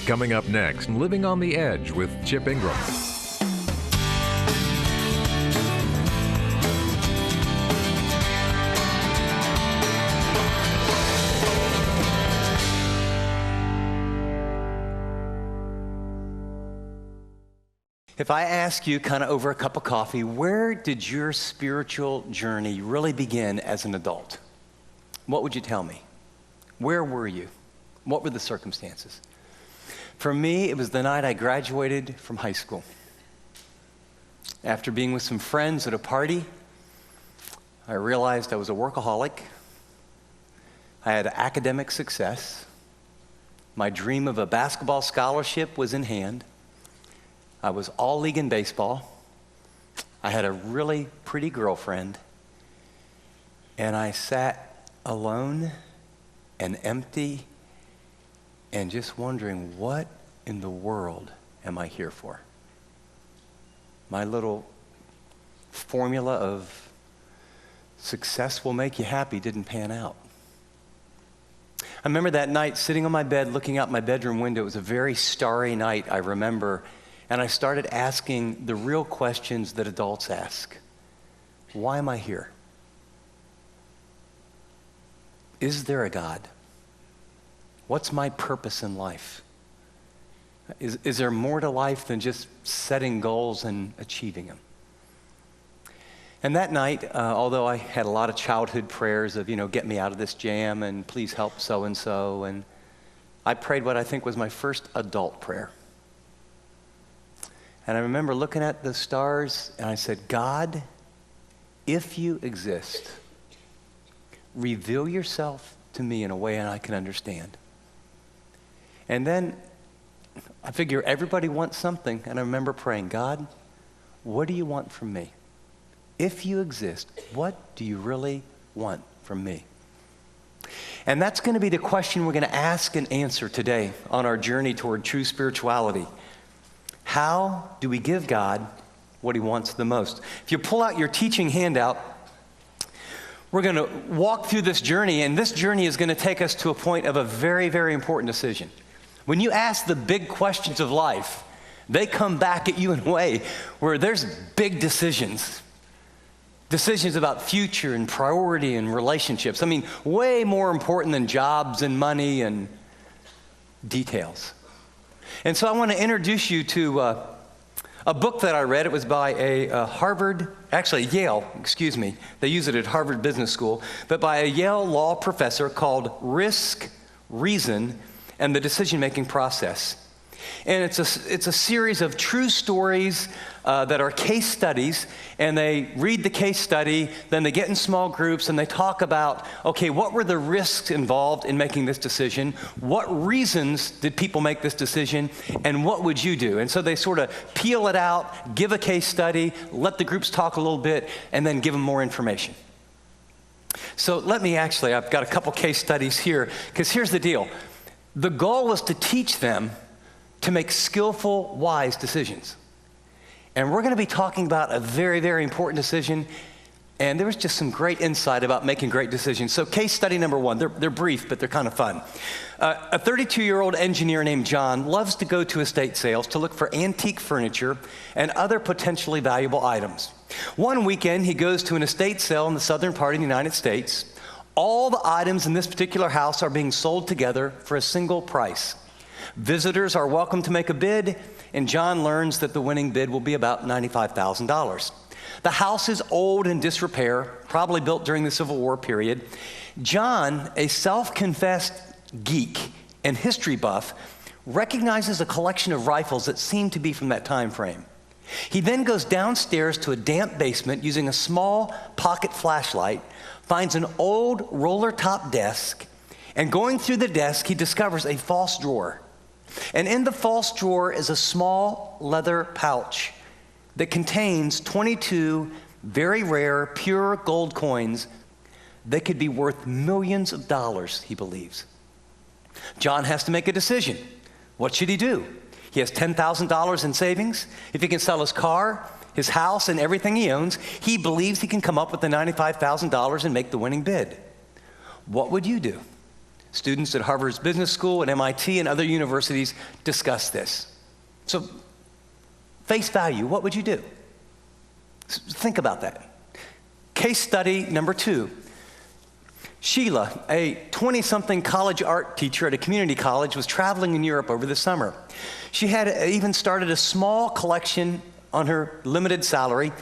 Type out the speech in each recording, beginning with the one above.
Coming up next, Living on the Edge with Chip Ingram. If I ask you kind of over a cup of coffee, where did your spiritual journey really begin as an adult? What would you tell me? Where were you? What were the circumstances? For me, it was the night I graduated from high school. After being with some friends at a party, I realized I was a workaholic. I had academic success. My dream of a basketball scholarship was in hand. I was all league in baseball. I had a really pretty girlfriend. And I sat alone and empty and just wondering, what in the world am I here for? My little formula of success will make you happy didn't pan out. I remember that night sitting on my bed looking out my bedroom window. It was a very starry night, I remember. And I started asking the real questions that adults ask. Why am I here? Is there a God? What's my purpose in life? Is there more to life than just setting goals and achieving them? And that night, although I had a lot of childhood prayers of, get me out of this jam and please help so-and-so, and I prayed what I think was my first adult prayer. And I remember looking at the stars and I said, God, if you exist, reveal yourself to me in a way I can understand. And then I figure everybody wants something, and I remember praying, God, what do you want from me? If you exist, what do you really want from me? And that's going to be the question we're going to ask and answer today on our journey toward true spirituality. How do we give God what he wants the most? If you pull out your teaching handout, we're going to walk through this journey, and this journey is going to take us to a point of a very, very important decision. When you ask the big questions of life, they come back at you in a way where there's big decisions. Decisions about future and priority and relationships. I mean, way more important than jobs and money and details. And so I want to introduce you to a book that I read. It was by a Yale, They use it at Harvard Business School, but by a Yale law professor called Risk, Reason, and the Decision-Making Process. And it's a series of true stories that are case studies, and they read the case study, then they get in small groups and they talk about, okay, what were the risks involved in making this decision? What reasons did people make this decision? And what would you do? And so they sort of peel it out, give a case study, let the groups talk a little bit, and then give them more information. So I've got a couple case studies here, because here's the deal. The goal was to teach them to make skillful, wise decisions. And we're going to be talking about a very, very important decision, and there was just some great insight about making great decisions. So case study number one, they're brief, but they're kind of fun. A 32-year-old engineer named John loves to go to estate sales to look for antique furniture and other potentially valuable items. One weekend, he goes to an estate sale in the southern part of the United States. All the items in this particular house are being sold together for a single price. Visitors are welcome to make a bid, and John learns that the winning bid will be about $95,000. The house is old and disrepair, probably built during the Civil War period. John, a self-confessed geek and history buff, recognizes a collection of rifles that seem to be from that time frame. He then goes downstairs to a damp basement using a small pocket flashlight, finds an old roller-top desk, and going through the desk, he discovers a false drawer. And in the false drawer is a small leather pouch that contains 22 very rare, pure gold coins that could be worth millions of dollars, he believes. John has to make a decision. What should he do? He has $10,000 in savings. If he can sell his car, his house, and everything he owns, he believes he can come up with the $95,000 and make the winning bid. What would you do? Students at Harvard's Business School and MIT and other universities discuss this. So, face value, what would you do? Think about that. Case study number 2. Sheila, a 20-something college art teacher at a community college, was traveling in Europe over the summer. She had even started a small collection on her limited salary,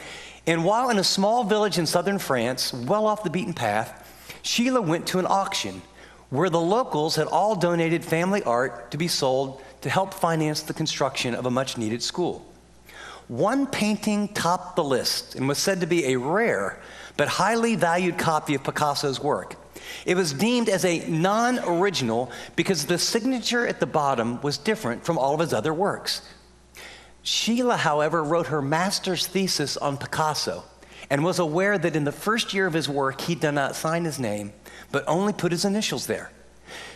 and while in a small village in southern France, well off the beaten path, Sheila went to an auction where the locals had all donated family art to be sold to help finance the construction of a much-needed school. One painting topped the list and was said to be a rare but highly valued copy of Picasso's work. It was deemed as a non-original because the signature at the bottom was different from all of his other works. Sheila, however, wrote her master's thesis on Picasso and was aware that in the first year of his work, he did not sign his name, but only put his initials there.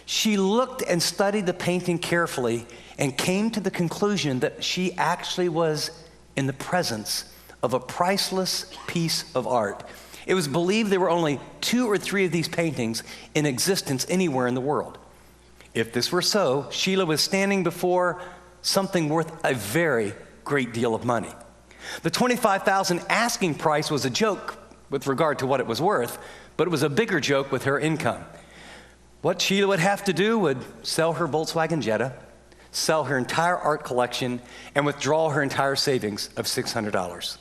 She looked and studied the painting carefully and came to the conclusion that she actually was in the presence of a priceless piece of art. It was believed there were only 2 or 3 of these paintings in existence anywhere in the world. If this were so, Sheila was standing before something worth a very great deal of money. The $25,000 asking price was a joke with regard to what it was worth, but it was a bigger joke with her income. What Sheila would have to do would sell her Volkswagen Jetta, sell her entire art collection, and withdraw her entire savings of $600.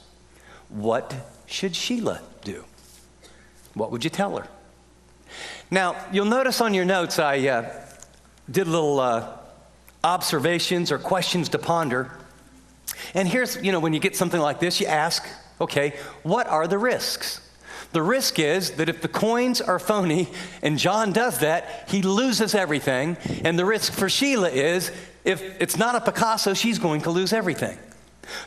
What should Sheila do? What would you tell her? Now, you'll notice on your notes I did little observations or questions to ponder. And here's, when you get something like this, you ask, okay, what are the risks? The risk is that if the coins are phony and John does that, he loses everything. And the risk for Sheila is if it's not a Picasso, she's going to lose everything.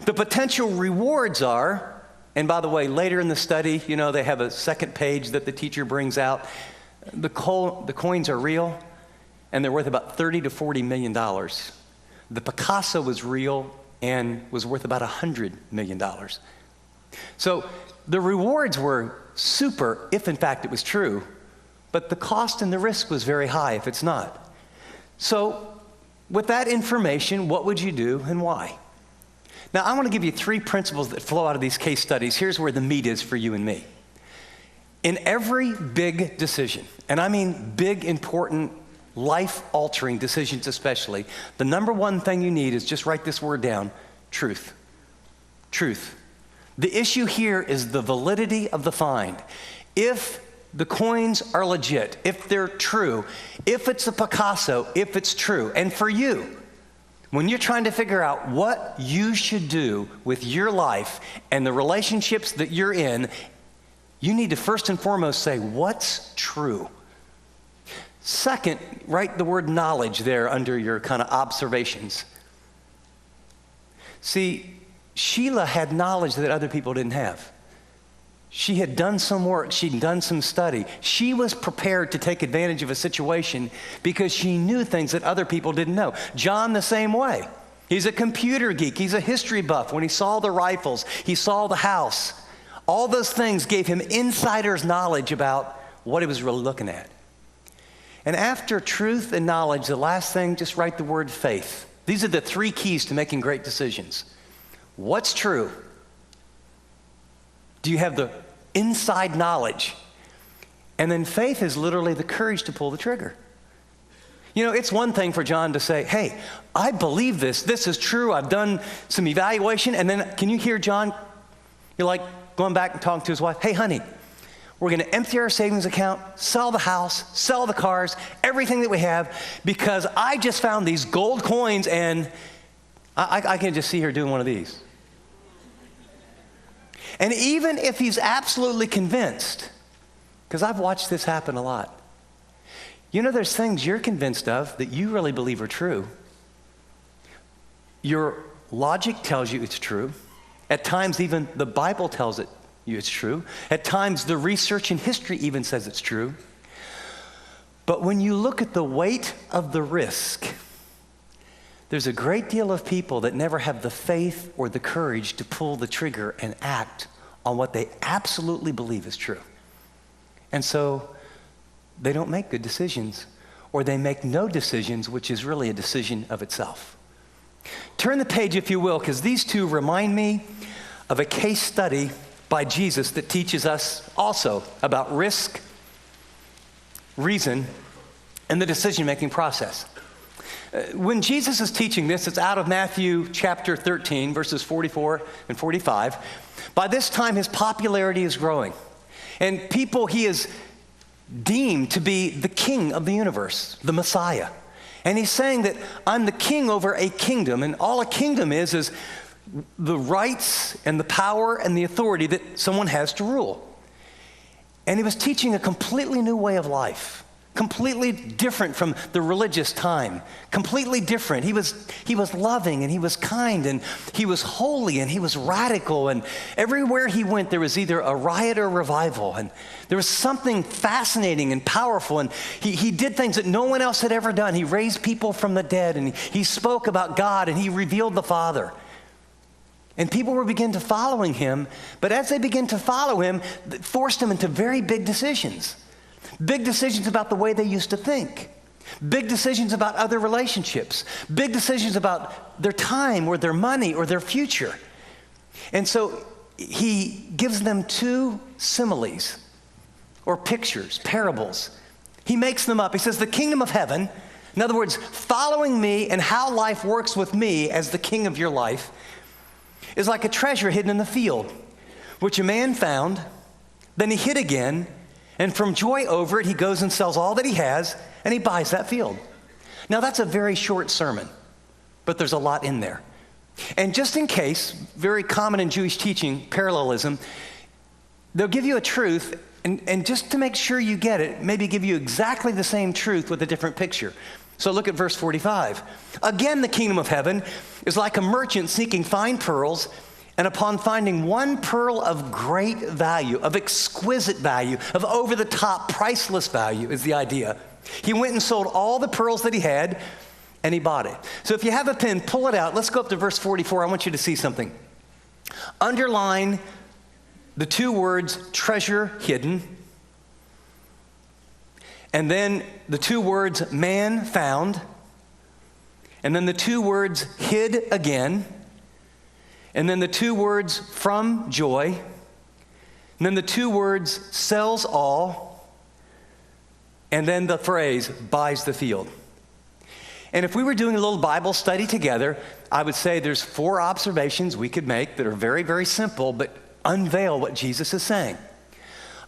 The potential rewards are, and by the way, later in the study, they have a second page that the teacher brings out. The coins are real, and they're worth about $30 to $40 million. The Picasso was real and was worth about $100 million. So the rewards were super if in fact it was true, but the cost and the risk was very high if it's not. So with that information, what would you do and why? Now I want to give you 3 principles that flow out of these case studies. Here's where the meat is for you and me. In every big decision, and I mean big, important, life-altering decisions especially, the number one thing you need is just write this word down: truth. Truth. The issue here is the validity of the find. If the coins are legit, if they're true, if it's a Picasso, if it's true. And for you, when you're trying to figure out what you should do with your life and the relationships that you're in, you need to first and foremost say, what's true? Second, write the word knowledge there under your kind of observations. See, Sheila had knowledge that other people didn't have. She had done some work, she'd done some study. She was prepared to take advantage of a situation because she knew things that other people didn't know. John the same way. He's a computer geek, he's a history buff. When he saw the rifles, he saw the house. All those things gave him insider's knowledge about what he was really looking at. And after truth and knowledge, the last thing, just write the word faith. These are the 3 keys to making great decisions. What's true? Do you have the inside knowledge? And then faith is literally the courage to pull the trigger. It's one thing for John to say, hey, I believe this. This is true. I've done some evaluation. And then can you hear John? You're like going back and talking to his wife. Hey, honey, we're going to empty our savings account, sell the house, sell the cars, everything that we have, because I just found these gold coins and I can just see her doing one of these. And even if he's absolutely convinced, because I've watched this happen a lot, there's things you're convinced of that you really believe are true. Your logic tells you it's true. At times, even the Bible tells you it's true. At times, the research in history even says it's true. But when you look at the weight of the risk, there's a great deal of people that never have the faith or the courage to pull the trigger and act on what they absolutely believe is true. And so they don't make good decisions, or they make no decisions, which is really a decision of itself. Turn the page, if you will, because these two remind me of a case study by Jesus that teaches us also about risk, reason, and the decision-making process. When Jesus is teaching this, it's out of Matthew chapter 13, verses 44 and 45. By this time, his popularity is growing. And people he is deemed to be the king of the universe, the Messiah. And he's saying that I'm the king over a kingdom, and all a kingdom is the rights and the power and the authority that someone has to rule. And he was teaching a completely new way of life, completely different from the religious time, completely different. He was loving, and he was kind, and he was holy, and he was radical, and everywhere he went there was either a riot or a revival, and there was something fascinating and powerful, and he did things that no one else had ever done. He raised people from the dead, and he spoke about God, and he revealed the Father. And people were beginning to following him, but as they began to follow him, it forced them into very big decisions. Big decisions about the way they used to think. Big decisions about other relationships. Big decisions about their time or their money or their future. And so he gives them two similes or pictures, parables. He makes them up. He says, the kingdom of heaven, in other words, following me and how life works with me as the king of your life, is like a treasure hidden in the field, which a man found, then he hid again, and from joy over it, he goes and sells all that he has, and he buys that field. Now, that's a very short sermon, but there's a lot in there. And just in case, very common in Jewish teaching, parallelism, they'll give you a truth, and just to make sure you get it, maybe give you exactly the same truth with a different picture. So look at verse 45. Again, the kingdom of heaven is like a merchant seeking fine pearls, and upon finding one pearl of great value, of exquisite value, of over-the-top, priceless value is the idea, he went and sold all the pearls that he had, and he bought it. So if you have a pen, pull it out. Let's go up to verse 44. I want you to see something. Underline the two words, treasure hidden, and then the two words, man found, and then the two words, hid again, and then the two words, from joy, and then the two words, sells all, and then the phrase, buys the field. And if we were doing a little Bible study together, I would say there's 4 observations we could make that are very, very simple, but unveil what Jesus is saying.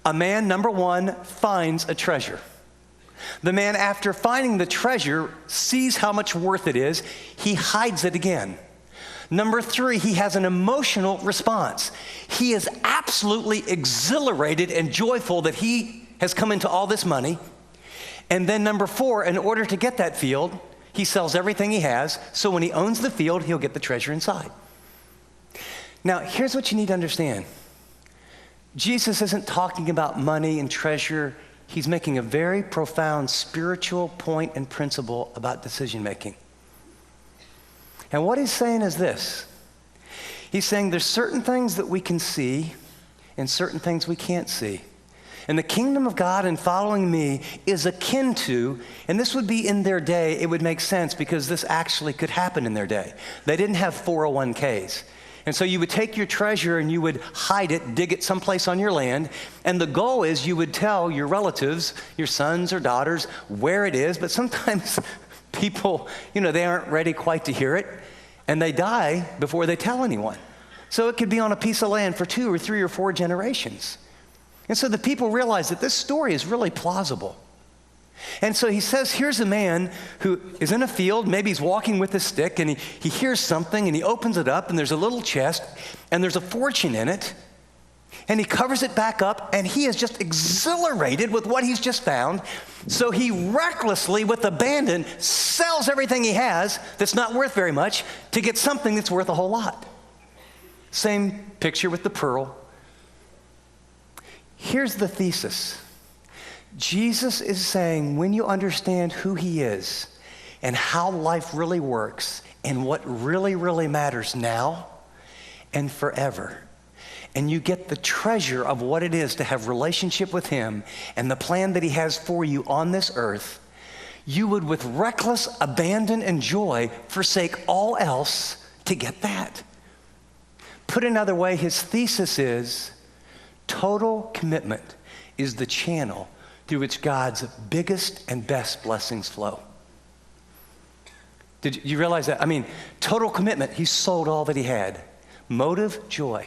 A man, number 1, finds a treasure. The man, after finding the treasure, sees how much worth it is. He hides it again. Number 3, he has an emotional response. He is absolutely exhilarated and joyful that he has come into all this money. And then number 4, in order to get that field, he sells everything he has, so when he owns the field, he'll get the treasure inside. Now, here's what you need to understand. Jesus isn't talking about money and treasure. He's making a very profound spiritual point and principle about decision making. And what he's saying is this. He's saying there's certain things that we can see and certain things we can't see. And the kingdom of God and following me is akin to, and this would be in their day, it would make sense because this actually could happen in their day. They didn't have 401ks. And so you would take your treasure and you would hide it, dig it someplace on your land, and the goal is you would tell your relatives, your sons or daughters, where it is, but sometimes people, they aren't ready quite to hear it, and they die before they tell anyone. So it could be on a piece of land for 2 or 3 or 4 generations. And so the people realize that this story is really plausible. And so he says, here's a man who is in a field, maybe he's walking with a stick, and he hears something, and he opens it up, and there's a little chest, and there's a fortune in it, and he covers it back up, and he is just exhilarated with what he's just found, so he recklessly, with abandon, sells everything he has that's not worth very much to get something that's worth a whole lot. Same picture with the pearl. Here's the thesis. Jesus is saying when you understand who he is and how life really works and what really, really matters now and forever, and you get the treasure of what it is to have relationship with him and the plan that he has for you on this earth, you would with reckless abandon and joy forsake all else to get that. Put another way, his thesis is total commitment is the channel through which God's biggest and best blessings flow. Did you realize that? I mean, total commitment, he sold all that he had. Motive, joy.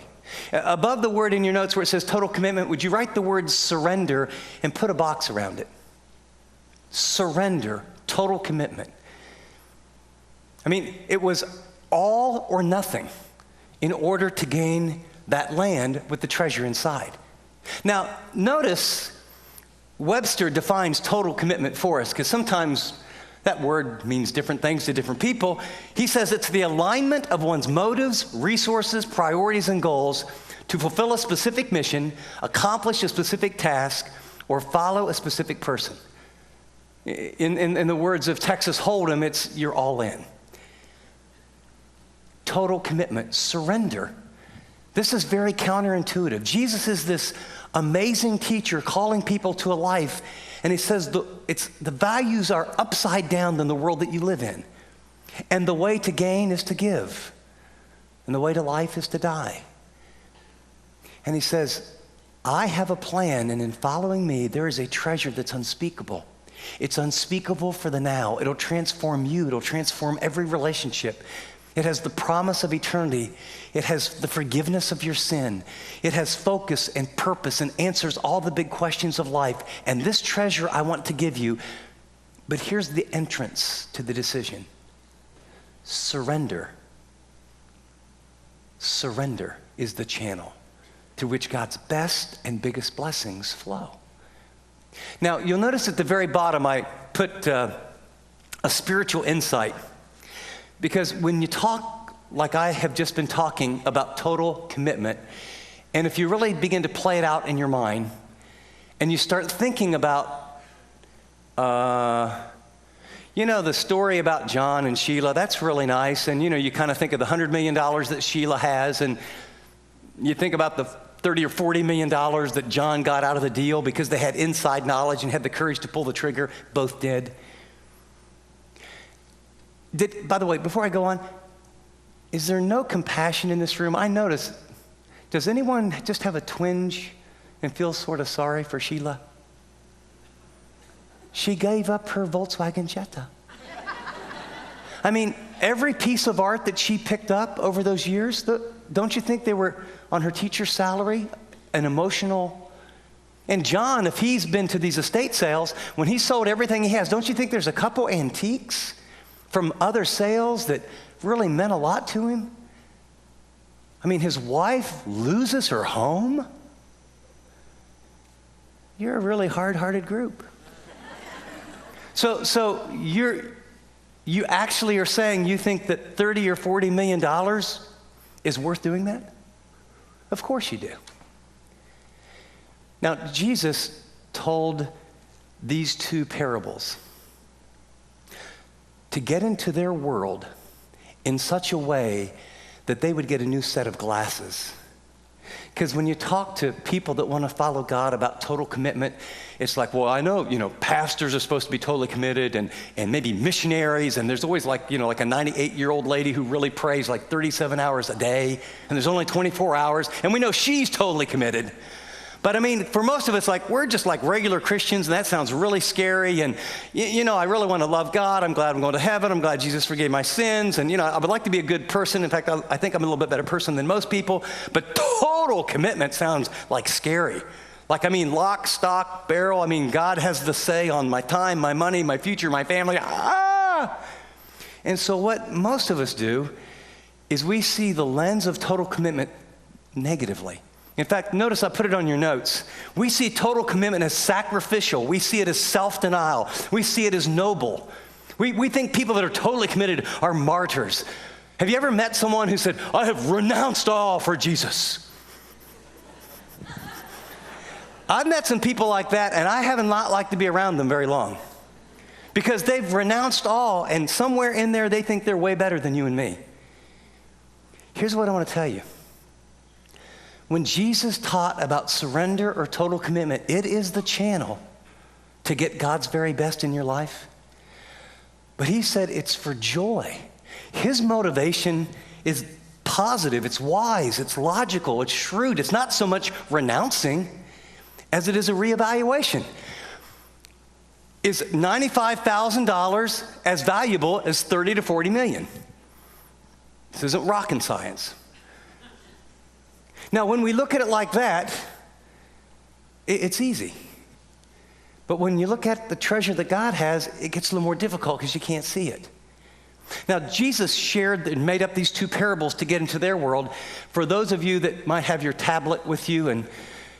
Above the word in your notes where it says total commitment, would you write the word surrender and put a box around it? Surrender, total commitment. I mean, it was all or nothing in order to gain that land with the treasure inside. Now, notice Webster defines total commitment for us, because sometimes that word means different things to different people. He says it's the alignment of one's motives, resources, priorities, and goals to fulfill a specific mission, accomplish a specific task, or follow a specific person. In the words of Texas Hold'em, it's you're all in. Total commitment, surrender. This is very counterintuitive. Jesus is this amazing teacher calling people to a life, and he says the values are upside down than the world that you live in. And the way to gain is to give. And the way to life is to die. And he says, I have a plan, and in following me, there is a treasure that's unspeakable. It's unspeakable for the now. It'll transform you. It'll transform every relationship. It has the promise of eternity. It has the forgiveness of your sin. It has focus and purpose and answers all the big questions of life. And this treasure I want to give you. But here's the entrance to the decision. Surrender. Surrender is the channel through which God's best and biggest blessings flow. Now, you'll notice at the very bottom I put a spiritual insight. Because when you talk like I have just been talking about total commitment, and if you really begin to play it out in your mind, and you start thinking about, the story about John and Sheila, that's really nice. And, you kind of think of the $100 million that Sheila has, and you think about the $30 or $40 million that John got out of the deal because they had inside knowledge and had the courage to pull the trigger. Both did. By the way, before I go on, is there no compassion in this room? I notice, does anyone just have a twinge and feel sort of sorry for Sheila? She gave up her Volkswagen Jetta. I mean, every piece of art that she picked up over those years, don't you think they were on her teacher's salary, an emotional? And John, if he's been to these estate sales, when he sold everything he has, don't you think there's a couple antiques from other sales that really meant a lot to him? I mean, his wife loses her home. You're a really hard-hearted group. So you actually are saying you think that $30 or $40 million is worth doing that? Of course you do. Now, Jesus told these two parables to get into their world in such a way that they would get a new set of glasses. Because when you talk to people that want to follow God about total commitment, it's like, well, I know, pastors are supposed to be totally committed and maybe missionaries, and there's always like a 98-year-old lady who really prays like 37 hours a day, and there's only 24 hours, and we know she's totally committed. But I mean, for most of us, we're just like regular Christians, and that sounds really scary. And, I really want to love God. I'm glad I'm going to heaven. I'm glad Jesus forgave my sins. And, I would like to be a good person. In fact, I think I'm a little bit better person than most people. But total commitment sounds like scary. Lock, stock, barrel. God has the say on my time, my money, my future, my family. And so what most of us do is we see the lens of total commitment negatively. In fact, notice I put it on your notes. We see total commitment as sacrificial. We see it as self-denial. We see it as noble. We think people that are totally committed are martyrs. Have you ever met someone who said, I have renounced all for Jesus? I've met some people like that, and I have not liked to be around them very long. Because they've renounced all, and somewhere in there they think they're way better than you and me. Here's what I want to tell you. When Jesus taught about surrender or total commitment, it is the channel to get God's very best in your life. But he said it's for joy. His motivation is positive, it's wise, it's logical, it's shrewd. It's not so much renouncing as it is a reevaluation. Is $95,000 as valuable as 30 to 40 million? This isn't rocket science. Now, when we look at it like that, it's easy. But when you look at the treasure that God has, it gets a little more difficult because you can't see it. Now, Jesus shared and made up these two parables to get into their world. For those of you that might have your tablet with you and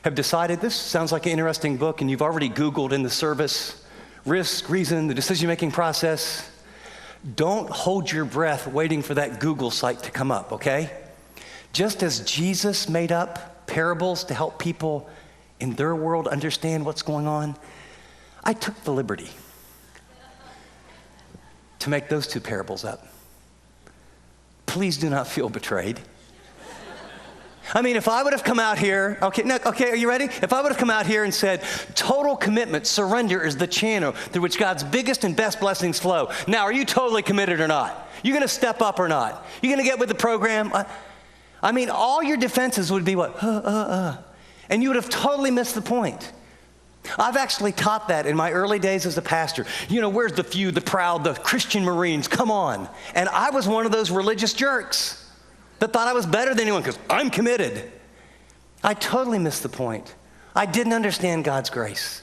have decided this sounds like an interesting book, and you've already Googled in the service, risk, reason, the decision-making process, don't hold your breath waiting for that Google site to come up, okay? Just as Jesus made up parables to help people in their world understand what's going on, I took the liberty to make those two parables up. Please do not feel betrayed. I mean, if I would have come out here, okay, are you ready? If I would have come out here and said, total commitment, surrender is the channel through which God's biggest and best blessings flow. Now, are you totally committed or not? You gonna step up or not? You gonna get with the program? I mean, all your defenses would be what? And you would have totally missed the point. I've actually taught that in my early days as a pastor. You know, where's the few, the proud, the Christian Marines? Come on. And I was one of those religious jerks that thought I was better than anyone because I'm committed. I totally missed the point. I didn't understand God's grace.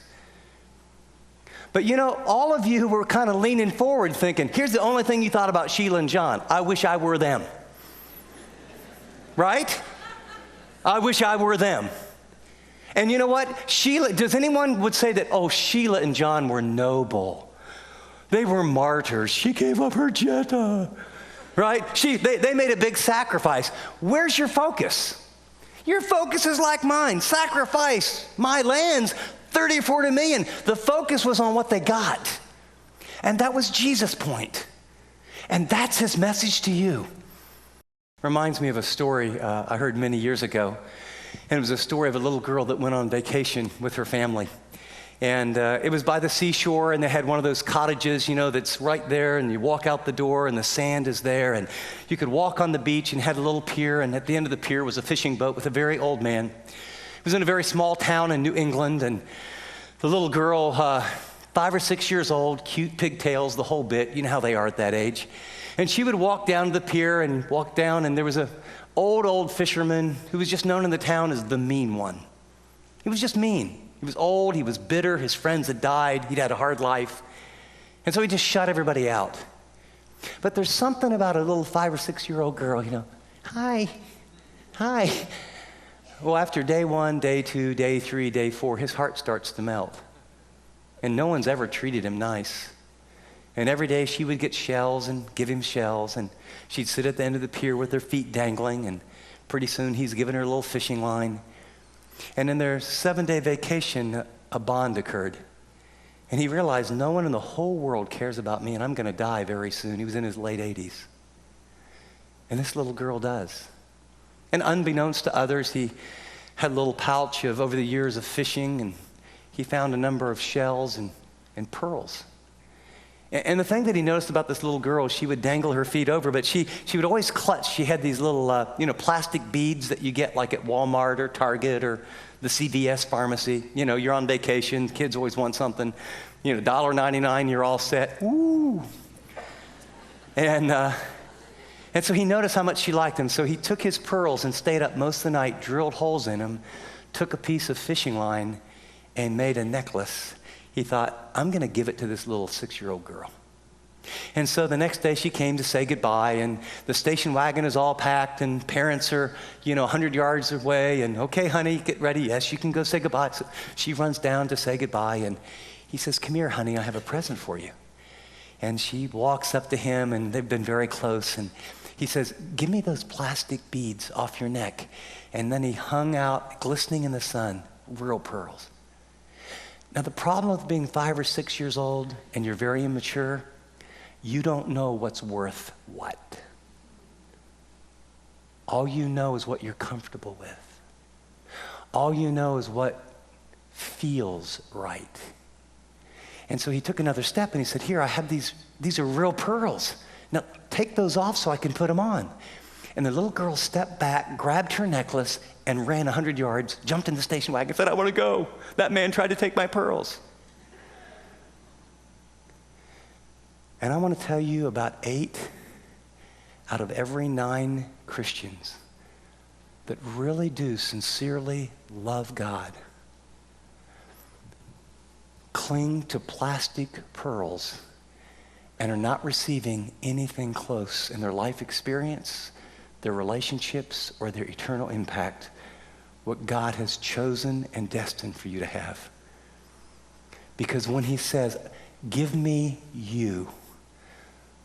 But you know, all of you were kind of leaning forward thinking, here's the only thing you thought about Sheila and John. I wish I were them. Right? I wish I were them. And you know what? Sheila, does anyone would say that, oh, Sheila and John were noble. They were martyrs. She gave up her Jetta. Right? They made a big sacrifice. Where's your focus? Your focus is like mine. Sacrifice my lands, 30 or 40 million. The focus was on what they got. And that was Jesus' point. And that's his message to you. Reminds me of a story I heard many years ago. And it was a story of a little girl that went on vacation with her family. And it was by the seashore, and they had one of those cottages, you know, that's right there, and you walk out the door, and the sand is there, and you could walk on the beach and had a little pier, and at the end of the pier was a fishing boat with a very old man. It was in a very small town in New England, and the little girl, 5 or 6 years old, cute pigtails, the whole bit, you know how they are at that age. And she would walk down to the pier and walk down, and there was a old fisherman who was just known in the town as the mean one. He was just mean. He was old, he was bitter, his friends had died, he'd had a hard life. And so he just shut everybody out. But there's something about a little 5 or 6 year old girl, you know, hi. Well, after day 1, day 2, day 3, day 4, his heart starts to melt. And no one's ever treated him nice. And every day she would get shells and give him shells, and she'd sit at the end of the pier with her feet dangling, and pretty soon he's giving her a little fishing line. And in their 7-day vacation, a bond occurred. And he realized no one in the whole world cares about me, and I'm going to die very soon. He was in his late 80s. And this little girl does. And unbeknownst to others, he had a little pouch of over the years of fishing, and he found a number of shells and pearls. And the thing that he noticed about this little girl, she would dangle her feet over, but she would always clutch. She had these little, plastic beads that you get like at Walmart or Target or the CVS pharmacy. You know, you're on vacation, kids always want something, you know, $1.99, you're all set. Ooh. And so he noticed how much she liked them. So he took his pearls and stayed up most of the night, drilled holes in them, took a piece of fishing line and made a necklace. He thought, I'm going to give it to this little 6-year-old girl. And so the next day she came to say goodbye, and the station wagon is all packed, and parents are, 100 yards away, and okay, honey, get ready. Yes, you can go say goodbye. So she runs down to say goodbye, and he says, come here, honey, I have a present for you. And she walks up to him, and they've been very close, and he says, give me those plastic beads off your neck. And then he hung out, glistening in the sun, real pearls. Now, the problem with being 5 or 6 years old and you're very immature, you don't know what's worth what. All you know is what you're comfortable with. All you know is what feels right. And so he took another step and he said, here, I have these are real pearls. Now take those off so I can put them on. And the little girl stepped back, grabbed her necklace, and ran 100 yards, jumped in the station wagon, and said, I want to go. That man tried to take my pearls. And I want to tell you about 8 out of every 9 Christians that really do sincerely love God cling to plastic pearls and are not receiving anything close in their life experience, their relationships, or their eternal impact, what God has chosen and destined for you to have. Because when he says, give me you,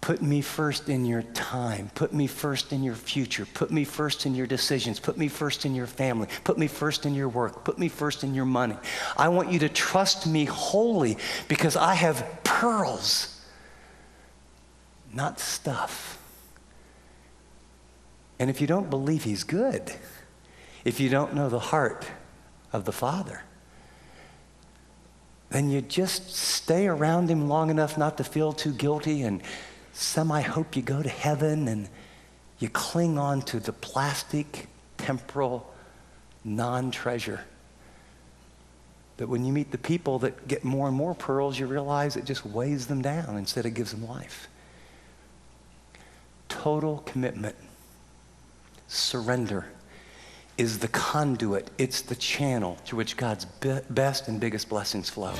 put me first in your time, put me first in your future, put me first in your decisions, put me first in your family, put me first in your work, put me first in your money. I want you to trust me wholly because I have pearls, not stuff. And if you don't believe he's good, if you don't know the heart of the Father, then you just stay around him long enough not to feel too guilty and semi-hope you go to heaven, and you cling on to the plastic, temporal, non-treasure. But when you meet the people that get more and more pearls, you realize it just weighs them down instead of gives them life. Total commitment, surrender is the conduit. It's the channel through which God's best and biggest blessings flow.